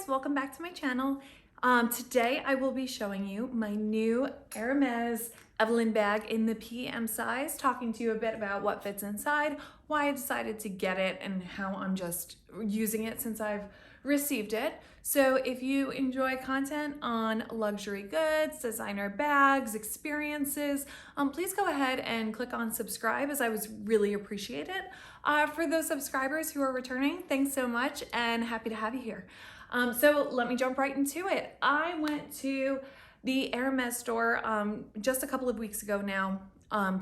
guys, welcome back to my channel. Today I will be showing you my new Hermes Evelyne bag in the PM size, talking to you a bit about what fits inside, why I decided to get it, and how I'm just using it since I've received it. So if you enjoy content on luxury goods, designer bags, experiences, please go ahead and click on subscribe, as I would really appreciate it. For those subscribers who are returning, thanks so much and happy to have you here. So let me jump right into it. I went to the Hermes store just a couple of weeks ago now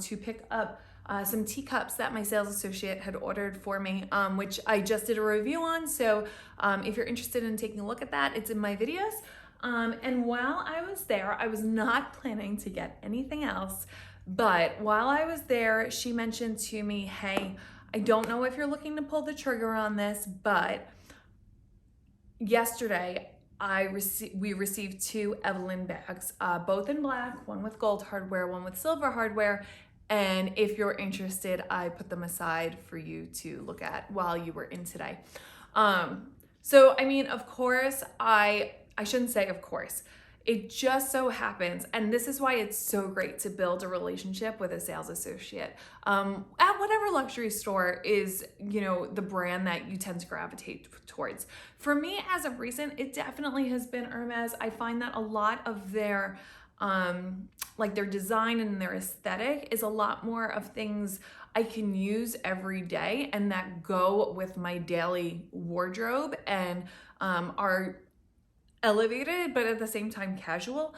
to pick up some teacups that my sales associate had ordered for me, which I just did a review on. So if you're interested in taking a look at that, it's in my videos. And while I was there, I was not planning to get anything else. But while I was there, she mentioned to me, hey, I don't know if you're looking to pull the trigger on this, but yesterday we received two Evelyne bags, both in black, one with gold hardware, one with silver hardware. And if you're interested, I put them aside for you to look at while you were in today. So, I mean, of course, I shouldn't say of course. It just so happens, and this is why it's so great to build a relationship with a sales associate at whatever luxury store is, you know, the brand that you tend to gravitate towards. For me, as of recent, it definitely has been Hermes. I find that a lot of their like their design and their aesthetic is a lot more of things I can use every day and that go with my daily wardrobe and are elevated, but at the same time casual.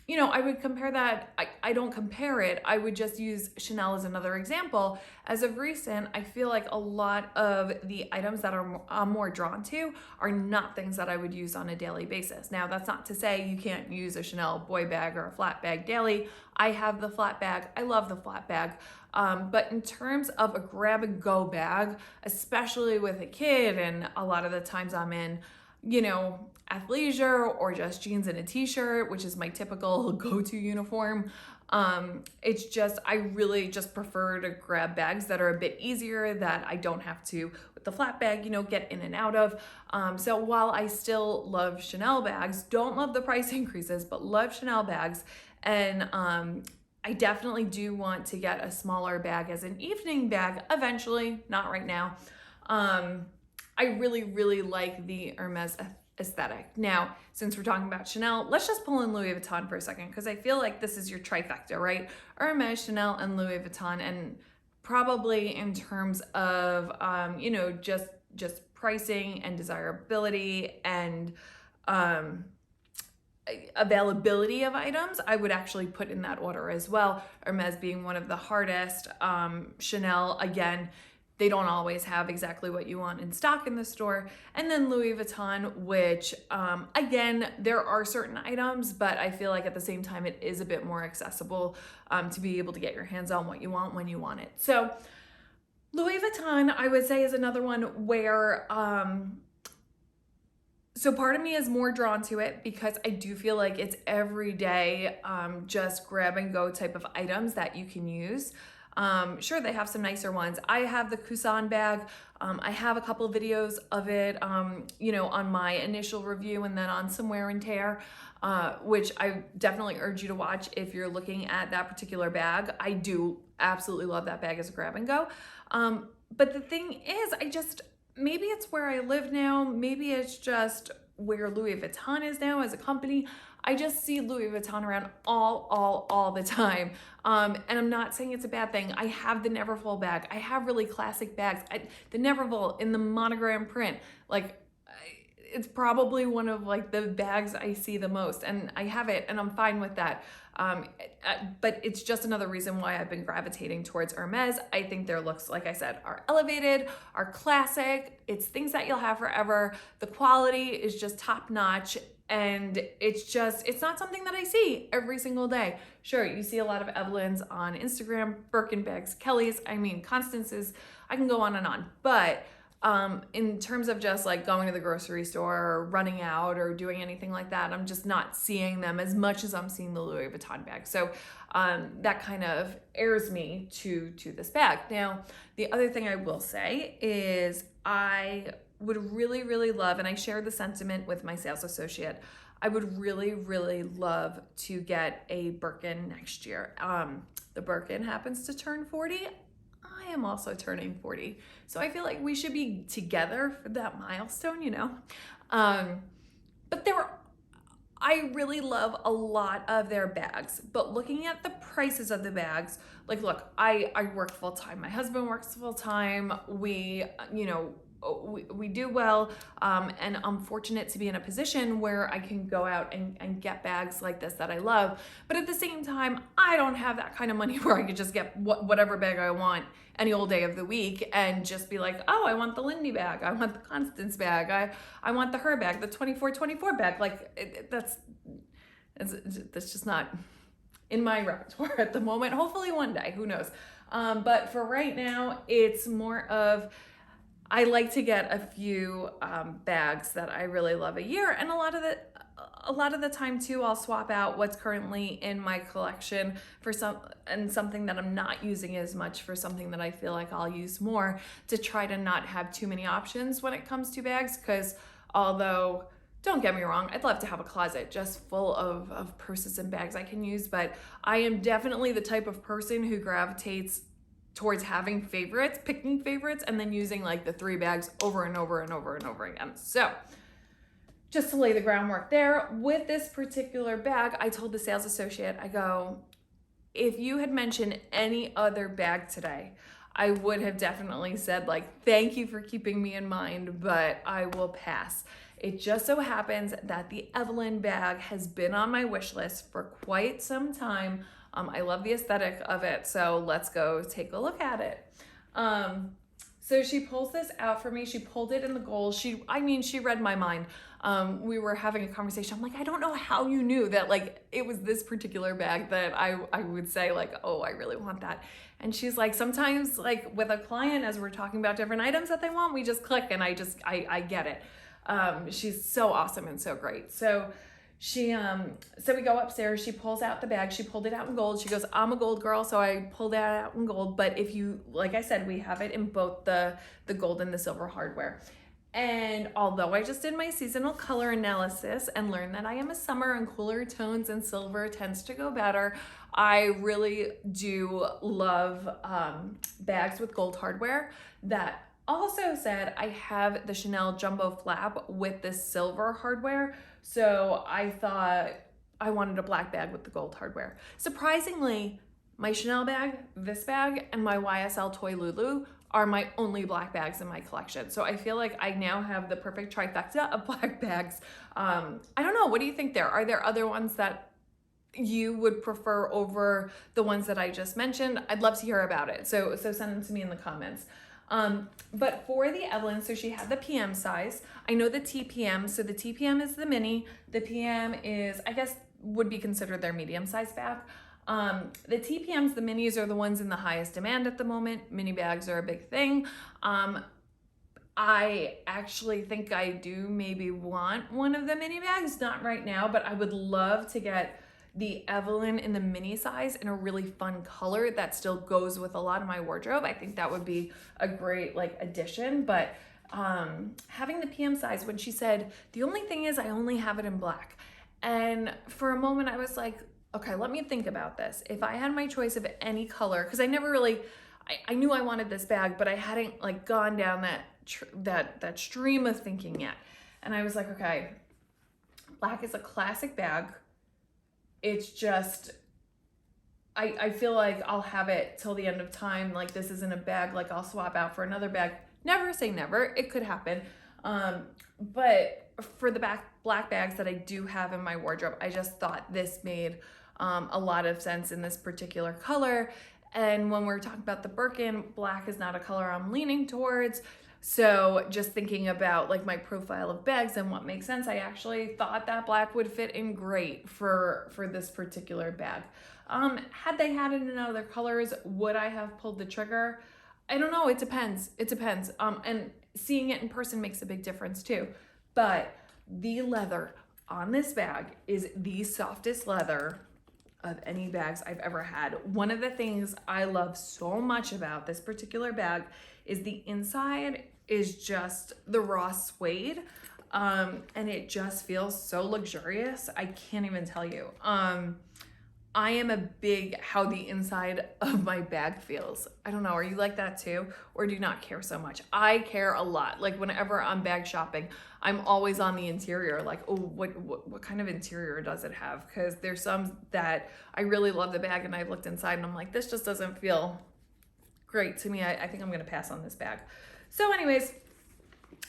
You know, I would compare that, I don't compare it, I would just use Chanel as another example. As of recent, I feel like a lot of the items that I'm more drawn to are not things that I would use on a daily basis. Now, that's not to say you can't use a Chanel boy bag or a flat bag daily. I have the flat bag, I love the flat bag. But in terms of a grab and go bag, especially with a kid, and a lot of the times I'm in, you know, athleisure or just jeans and a t-shirt, which is my typical go-to uniform. It's just, I really just prefer to grab bags that are a bit easier, that I don't have to, with the flat bag, you know, get in and out of. So while I still love Chanel bags, don't love the price increases, but love Chanel bags. And I definitely do want to get a smaller bag as an evening bag eventually, not right now. I really, really like the Hermes aesthetic. Now, since we're talking about Chanel, let's just pull in Louis Vuitton for a second, because I feel like this is your trifecta, right? Hermes, Chanel, and Louis Vuitton, and probably in terms of, you know, just pricing and desirability and availability of items, I would actually put in that order as well. Hermes being one of the hardest. Chanel, again, they don't always have exactly what you want in stock in the store. And then Louis Vuitton, which again, there are certain items, but I feel like at the same time, it is a bit more accessible to be able to get your hands on what you want when you want it. So Louis Vuitton, I would say, is another one where, so part of me is more drawn to it because I do feel like it's everyday, just grab and go type of items that you can use. Sure, they have some nicer ones. I have the Cousin bag. I have a couple of videos of it, you know, on my initial review and then on some wear and tear, which I definitely urge you to watch if you're looking at that particular bag. I do absolutely love that bag as a grab and go. But the thing is, maybe it's where I live now. Maybe it's just where Louis Vuitton is now as a company. I just see Louis Vuitton around all the time. And I'm not saying it's a bad thing. I have the Neverfull bag. I have really classic bags. The Neverfull in the monogram print, like, it's probably one of like the bags I see the most, and I have it and I'm fine with that. But it's just another reason why I've been gravitating towards Hermes. I think their looks, like I said, are elevated, are classic. It's things that you'll have forever. The quality is just top notch. And it's not something that I see every single day. Sure, you see a lot of Evelyns on Instagram, Birkin bags, Kelly's, I mean, Constance's, I can go on and on. But in terms of just like going to the grocery store or running out or doing anything like that, I'm just not seeing them as much as I'm seeing the Louis Vuitton bag. So that kind of airs me to this bag. Now, the other thing I will say is I would really, really love, and I shared the sentiment with my sales associate, I would really, really love to get a Birkin next year. The Birkin happens to turn 40. I am also turning 40. So I feel like we should be together for that milestone, you know? But I really love a lot of their bags, but looking at the prices of the bags, like, look, I work full time. My husband works full time. We do well, and I'm fortunate to be in a position where I can go out and get bags like this that I love. But at the same time, I don't have that kind of money where I could just get whatever bag I want any old day of the week and just be like, oh, I want the Lindy bag, I want the Constance bag, I want the her bag, the 2424 bag. Like that's just not in my repertoire at the moment. Hopefully one day, who knows? But for right now, it's more of, I like to get a few bags that I really love a year, and a lot of the time too, I'll swap out what's currently in my collection for something that I'm not using as much for something that I feel like I'll use more, to try to not have too many options when it comes to bags. Because although, don't get me wrong, I'd love to have a closet just full of purses and bags I can use, but I am definitely the type of person who gravitates towards having favorites, picking favorites, and then using like the 3 bags over and over and over and over again. So just to lay the groundwork there, with this particular bag, I told the sales associate, I go, if you had mentioned any other bag today, I would have definitely said like, thank you for keeping me in mind, but I will pass. It just so happens that the Evelyne bag has been on my wish list for quite some time. I love the aesthetic of it, so let's go take a look at it. So she pulls this out for me. She pulled it in the gold. She read my mind. We were having a conversation. I'm like, I don't know how you knew that like it was this particular bag that I would say like, oh, I really want that. And she's like, sometimes like with a client, as we're talking about different items that they want, we just click and I get it. She's so awesome and so great. So so we go upstairs, she pulls out the bag, she pulled it out in gold. She goes, I'm a gold girl, so I pulled that out in gold. But if you, like I said, we have it in both the gold and the silver hardware. And although I just did my seasonal color analysis and learned that I am a summer and cooler tones and silver tends to go better, I really do love bags with gold hardware. That also said, I have the Chanel Jumbo Flap with the silver hardware. So I thought I wanted a black bag with the gold hardware. Surprisingly, my Chanel bag, this bag, and my YSL Toy Lulu are my only black bags in my collection. So I feel like I now have the perfect trifecta of black bags. I don't know, what do you think there? Are there other ones that you would prefer over the ones that I just mentioned? I'd love to hear about it. So send them to me in the comments. But for the Evelyne, so she had the PM size. I know the TPM, so the TPM is the mini. The PM is, I guess, would be considered their medium size bag. The TPMs, the minis, are the ones in the highest demand at the moment. Mini bags are a big thing. I actually think I do maybe want one of the mini bags, not right now, but I would love to get the Evelyne in the mini size in a really fun color that still goes with a lot of my wardrobe. I think that would be a great like addition. But having the PM size, when she said, the only thing is I only have it in black. And for a moment I was like, okay, let me think about this. If I had my choice of any color, because I never really, I knew I wanted this bag, but I hadn't like gone down that stream of thinking yet. And I was like, okay, black is a classic bag. It's just, I feel like I'll have it till the end of time. Like this isn't a bag like I'll swap out for another bag. Never say never, it could happen. But for the black bags that I do have in my wardrobe, I just thought this made a lot of sense in this particular color. And when we're talking about the Birkin, black is not a color I'm leaning towards. So just thinking about like my profile of bags and what makes sense, I actually thought that black would fit in great for this particular bag. Had they had it in other colors, would I have pulled the trigger? I don't know, it depends. And seeing it in person makes a big difference too. But the leather on this bag is the softest leather of any bags I've ever had. One of the things I love so much about this particular bag is the inside is just the raw suede. And it just feels so luxurious. I can't even tell you. I am a big how the inside of my bag feels. I don't know, are you like that too? Or do you not care so much? I care a lot. Like whenever I'm bag shopping, I'm always on the interior, like, oh, what kind of interior does it have? Because there's some that I really love the bag and I've looked inside and I'm like, this just doesn't feel great to me. I think I'm gonna pass on this bag. So anyways,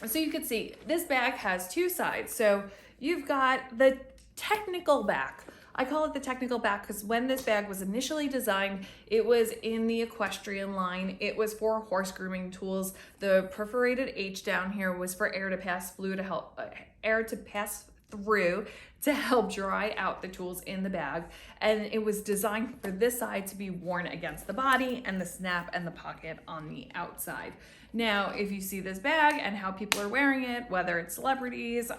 so you can see this bag has two sides. So you've got the technical back. I call it the technical back because when this bag was initially designed, it was in the equestrian line. It was for horse grooming tools. The perforated H down here was for air to pass through to help dry out the tools in the bag. And it was designed for this side to be worn against the body and the snap and the pocket on the outside. Now, if you see this bag and how people are wearing it, whether it's celebrities,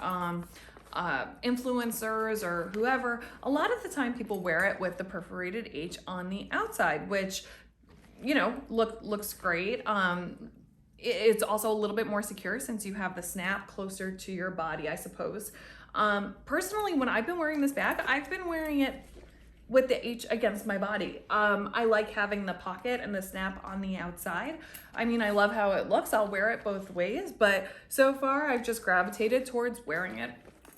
influencers or whoever, a lot of the time people wear it with the perforated H on the outside, which, you know, looks great. It's also a little bit more secure since you have the snap closer to your body, I suppose. Personally, when I've been wearing this bag, I've been wearing it with the H against my body. I like having the pocket and the snap on the outside. I mean, I love how it looks. I'll wear it both ways, but so far I've just gravitated towards wearing it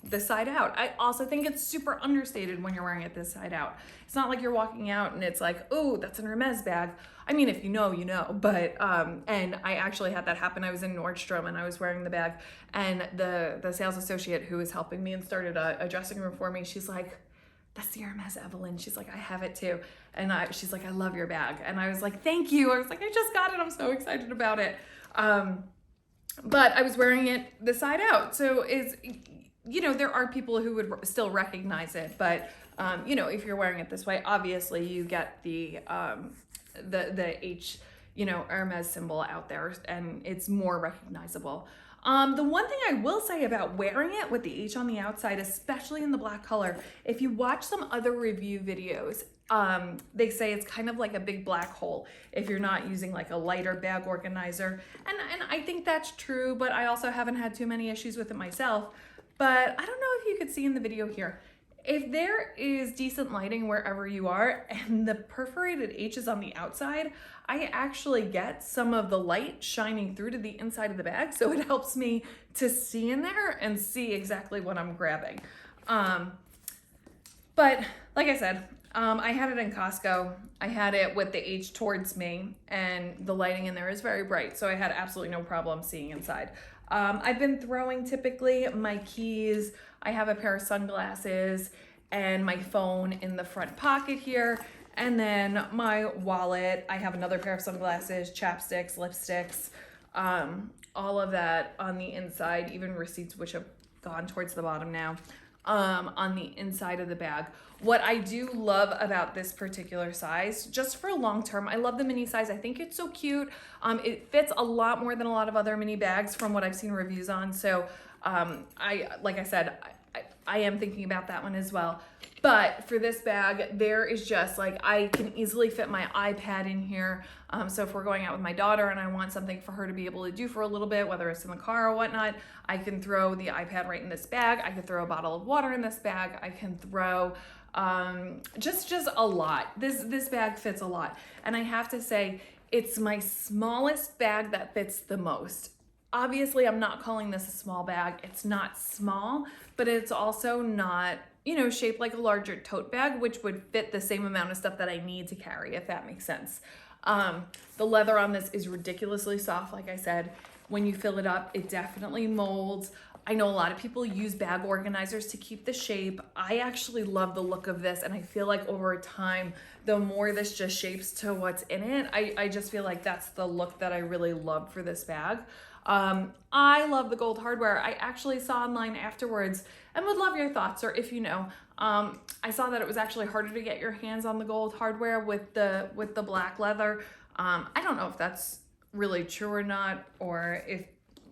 this side out. I also think it's super understated when you're wearing it this side out. It's not like you're walking out and it's like, oh, that's an Hermes bag. I mean, if you know, you know, but, and I actually had that happen. I was in Nordstrom and I was wearing the bag and the sales associate who was helping me and started a dressing room for me, she's like, that's the Hermes Evelyne. She's like, I have it too. And she's like, I love your bag. And I was like, thank you. I was like, I just got it. I'm so excited about it. But I was wearing it this side out. So it's, you know, there are people who would still recognize it, but you know, if you're wearing it this way, obviously you get the H, you know, Hermes symbol out there, and it's more recognizable. The one thing I will say about wearing it with the H on the outside, especially in the black color, if you watch some other review videos, they say it's kind of like a big black hole if you're not using like a lighter bag organizer. And I think that's true, but I also haven't had too many issues with it myself. But I don't know if you could see in the video here, if there is decent lighting wherever you are and the perforated H is on the outside, I actually get some of the light shining through to the inside of the bag. So it helps me to see in there and see exactly what I'm grabbing. But like I said, I had it in Costco. I had it with the H towards me and the lighting in there is very bright. So I had absolutely no problem seeing inside. I've been throwing typically my keys. I have a pair of sunglasses and my phone in the front pocket here. And then my wallet, I have another pair of sunglasses, chapsticks, lipsticks, all of that on the inside, even receipts, which have gone towards the bottom now, on the inside of the bag. What I do love about this particular size, just for long term, I love the mini size. I think it's so cute. It fits a lot more than a lot of other mini bags from what I've seen reviews on. So like I said, I am thinking about that one as well. But for this bag, there is just like, I can easily fit my iPad in here. So if we're going out with my daughter and I want something for her to be able to do for a little bit, whether it's in the car or whatnot, I can throw the iPad right in this bag. I could throw a bottle of water in this bag. I can throw just a lot. This bag fits a lot. And I have to say, it's my smallest bag that fits the most. Obviously, I'm not calling this a small bag. It's not small, but it's also not, you know, shaped like a larger tote bag, which would fit the same amount of stuff that I need to carry, if that makes sense. The leather on this is ridiculously soft. Like I said, when you fill it up, it definitely molds. I know a lot of people use bag organizers to keep the shape. I actually love the look of this, and I feel like over time, the more this just shapes to what's in it, I just feel like that's the look that I really love for this bag. I love the gold hardware. I actually saw online afterwards and would love your thoughts, or if you know, I saw that it was actually harder to get your hands on the gold hardware with the black leather. I don't know if that's really true or not, or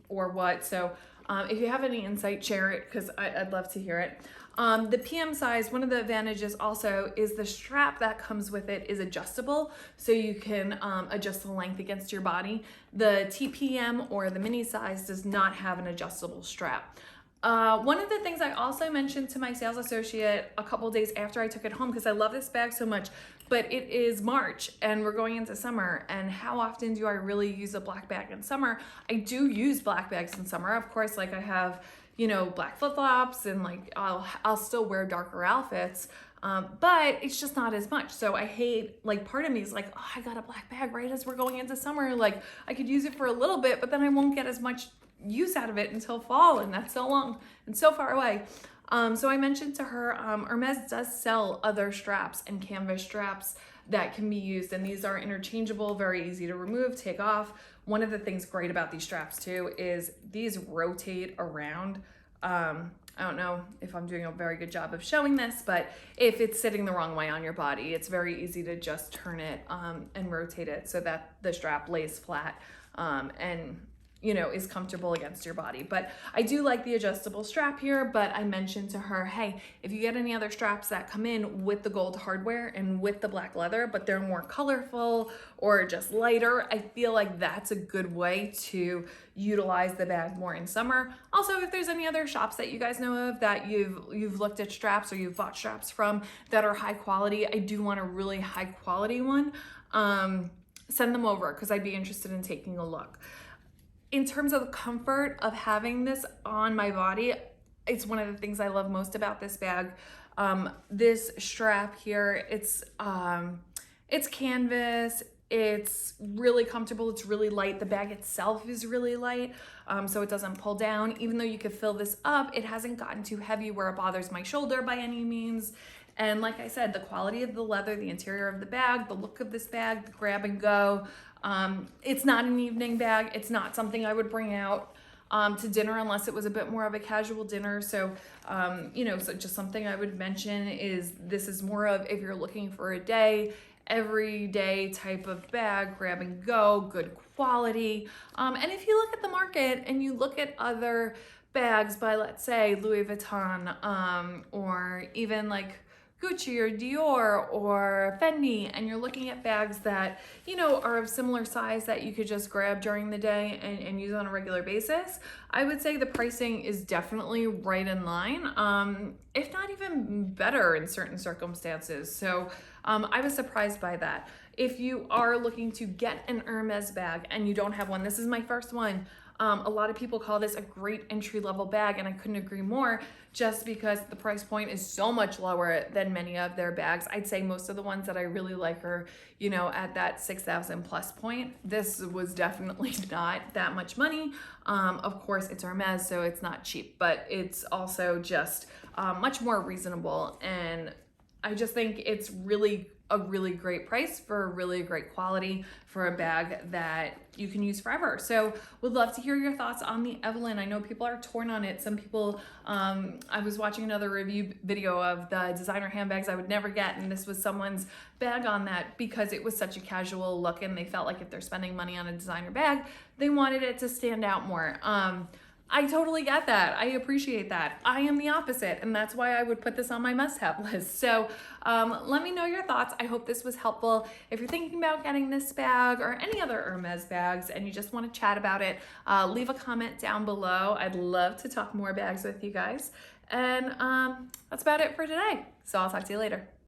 what. So If you have any insight, share it because I'd love to hear it. The PM size, one of the advantages also is the strap that comes with it is adjustable, so you can adjust the length against your body. The TPM or the mini size does not have an adjustable strap. One of the things I also mentioned to my sales associate a couple days after I took it home, because I love this bag so much, but it is March and we're going into summer, and how often do I really use a black bag in summer? I do use black bags in summer. Of course, like I have, you know, black flip-flops, and like I'll still wear darker outfits, but it's just not as much. So I hate, like, part of me is like, oh, I got a black bag right as we're going into summer. Like, I could use it for a little bit, but then I won't get as much use out of it until fall, and that's so long and so far away. So I mentioned to her, Hermes does sell other straps and canvas straps that can be used, and these are interchangeable, very easy to remove, take off. One of the things great about these straps too is these rotate around. I don't know if I'm doing a very good job of showing this, but if it's sitting the wrong way on your body, it's very easy to just turn it and rotate it so that the strap lays flat and, you know, is comfortable against your body. But I do like the adjustable strap here, but I mentioned to her, hey, if you get any other straps that come in with the gold hardware and with the black leather, but they're more colorful or just lighter, I feel like that's a good way to utilize the bag more in summer. Also, if there's any other shops that you guys know of that you've looked at straps or you've bought straps from that are high quality, I do want a really high quality one. Send them over because I'd be interested in taking a look. In terms of the comfort of having this on my body, it's one of the things I love most about this bag. This strap here, it's canvas, it's really comfortable, it's really light. The bag itself is really light, so it doesn't pull down. Even though you could fill this up, it hasn't gotten too heavy where it bothers my shoulder by any means. And like I said, the quality of the leather, the interior of the bag, the look of this bag, the grab and go. It's not an evening bag. It's not something I would bring out to dinner unless it was a bit more of a casual dinner. So, you know, so just something I would mention is this is more of if you're looking for a day, everyday type of bag, grab and go, good quality. And if you look at the market and you look at other bags by, let's say, Louis Vuitton, or even like Gucci or Dior or Fendi, and you're looking at bags that, you know, are of similar size that you could just grab during the day and use on a regular basis, I would say the pricing is definitely right in line, if not even better in certain circumstances. So I was surprised by that. If you are looking to get an Hermes bag and you don't have one, this is my first one. A lot of people call this a great entry-level bag, and I couldn't agree more, just because the price point is so much lower than many of their bags. I'd say most of the ones that I really like are, you know, at that 6,000 plus point. This was definitely not that much money. Of course, it's Hermes, so it's not cheap, but it's also just much more reasonable, and I just think it's really a really great price for a really great quality for a bag that you can use forever. So would love to hear your thoughts on the Evelyne. I know people are torn on it. Some people, I was watching another review video of the designer handbags I would never get, and this was someone's bag on that because it was such a casual look and they felt like if they're spending money on a designer bag, they wanted it to stand out more. I totally get that. I appreciate that. I am the opposite, and that's why I would put this on my must-have list. So let me know your thoughts. I hope this was helpful. If you're thinking about getting this bag or any other Hermes bags and you just want to chat about it, leave a comment down below. I'd love to talk more bags with you guys. And that's about it for today. So I'll talk to you later.